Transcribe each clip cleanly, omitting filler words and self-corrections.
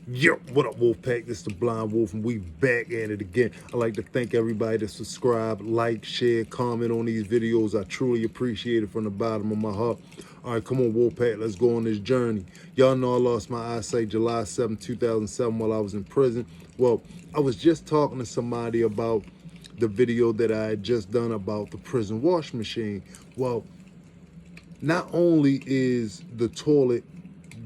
Yo, what up, Wolfpack? This is the Blind Wolf, and we back at it again. I'd like to thank everybody that subscribe, like, share, comment on these videos. I truly appreciate it from the bottom of my heart. All right, come on, Wolfpack, let's go on this journey. Y'all know I lost my eyesight July 7, 2007 while I was in prison. Well, I was just talking to somebody about the video that I had just done about the prison wash machine. Well, not only is the toilet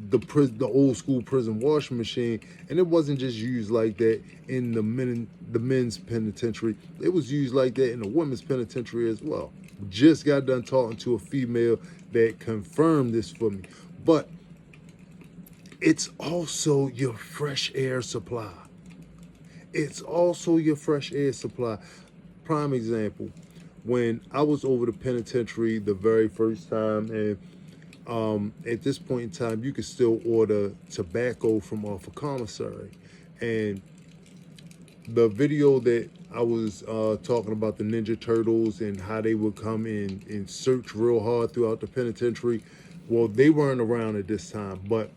the old school prison washing machine, and it wasn't just used like that in the men's penitentiary, it was used like that in the women's penitentiary as well. Just got done talking to a female that confirmed this for me. But it's also your fresh air supply. It's also your fresh air supply. Prime example, when I was over the penitentiary the very first time, and at this point in time, you can still order tobacco from off a commissary. And the video that I was talking about the Ninja Turtles and how they would come in and search real hard throughout the penitentiary, well, they weren't around at this time, but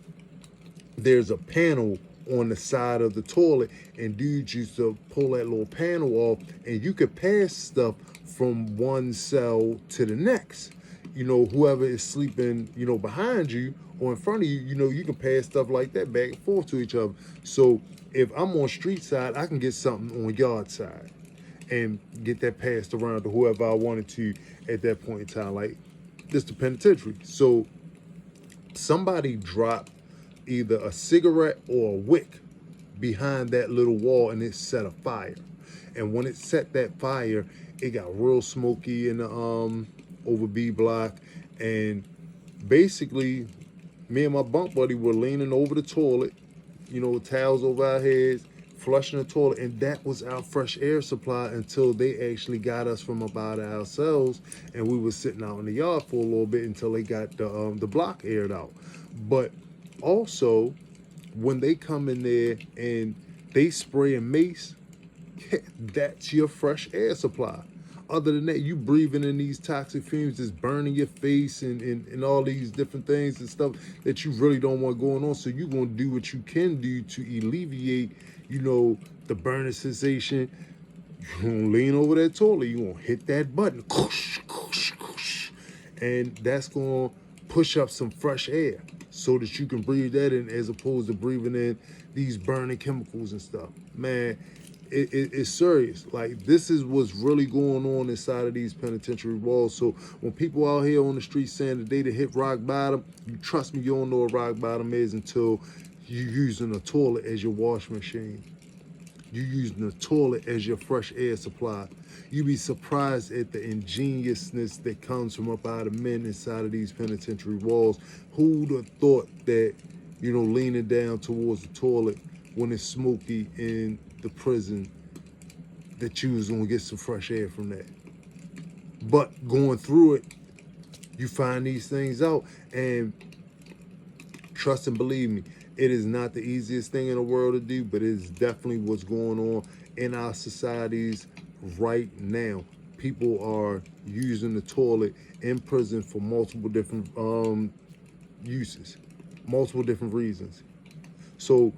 there's a panel on the side of the toilet, and dudes used to pull that little panel off, and you could pass stuff from one cell to the next. You know, whoever is sleeping, you know, behind you or in front of you, you know, you can pass stuff like that back and forth to each other. So if I'm on street side, I can get something on yard side and get that passed around to whoever I wanted to at that point in time. Like, this the penitentiary. So somebody dropped either a cigarette or a wick behind that little wall, and it set a fire. And when it set that fire, it got real smoky in the over B block, and basically me and my bunk buddy were leaning over the toilet, you know, towels over our heads, flushing the toilet, and that was our fresh air supply until they actually got us from up out of ourselves, and we were sitting out in the yard for a little bit until they got the block aired out. But also, when they come in there and they spray a mace, that's your fresh air supply. Other than that, you breathing in these toxic fumes, it's burning your face and all these different things and stuff that you really don't want going on. So you're going to do what you can do to alleviate, you know, the burning sensation. You're going to lean over that toilet. You're going to hit that button. And that's going to push up some fresh air so that you can breathe that in, as opposed to breathing in these burning chemicals and stuff. Man, it's serious. Like, this is what's really going on inside of these penitentiary walls. So when people out here on the street saying that they hit rock bottom, you trust me, you don't know what rock bottom is until you're using a toilet as your wash machine. You're using the toilet as your fresh air supply. You'd be surprised at the ingeniousness that comes from up out of men inside of these penitentiary walls. Who'd have thought that, you know, leaning down towards the toilet when it's smoky in the prison, that you was gonna get some fresh air from that? But going through it, you find these things out, and trust and believe me, it is not the easiest thing in the world to do, but it is definitely what's going on in our societies right now. People are using the toilet in prison for multiple different uses, multiple different reasons. So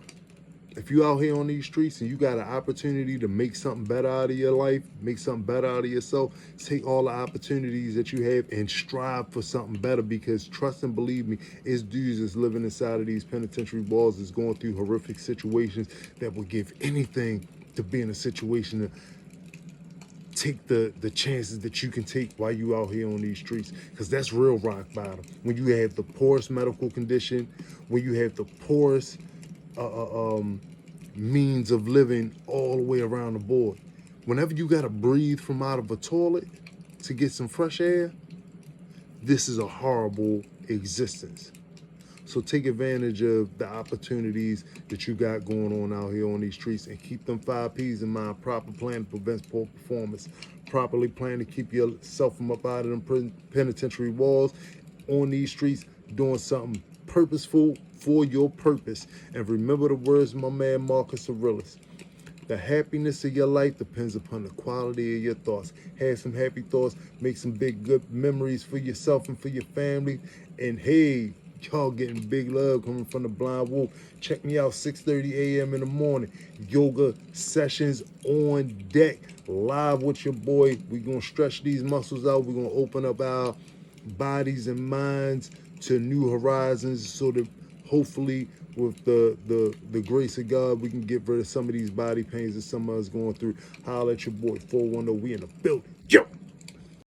if you out here on these streets and you got an opportunity to make something better out of your life, make something better out of yourself, take all the opportunities that you have and strive for something better, because trust and believe me, it's dudes that's living inside of these penitentiary walls that's going through horrific situations that would give anything to be in a situation to take the chances that you can take while you out here on these streets, because that's real rock bottom. When you have the poorest medical condition, when you have the poorest means of living all the way around the board. Whenever you got to breathe from out of a toilet to get some fresh air, this is a horrible existence. So take advantage of the opportunities that you got going on out here on these streets, and keep them 5 P's in mind. Proper plan prevents poor performance. Properly plan to keep yourself from up out of them penitentiary walls on these streets, doing something purposeful for your purpose. And remember the words of my man Marcus Aurelius: the happiness of your life depends upon the quality of your thoughts. Have some happy thoughts, make some big good memories for yourself and for your family, and hey, Y'all getting big love coming from the Blind Wolf. Check me out 6:30 a.m. in the morning. Yoga sessions on deck. Live with your boy. We're going to stretch these muscles out. We're going to open up our bodies and minds to new horizons so that hopefully with the grace of God, we can get rid of some of these body pains that some of us going through. Holla at your boy 410. We in the building. Yo!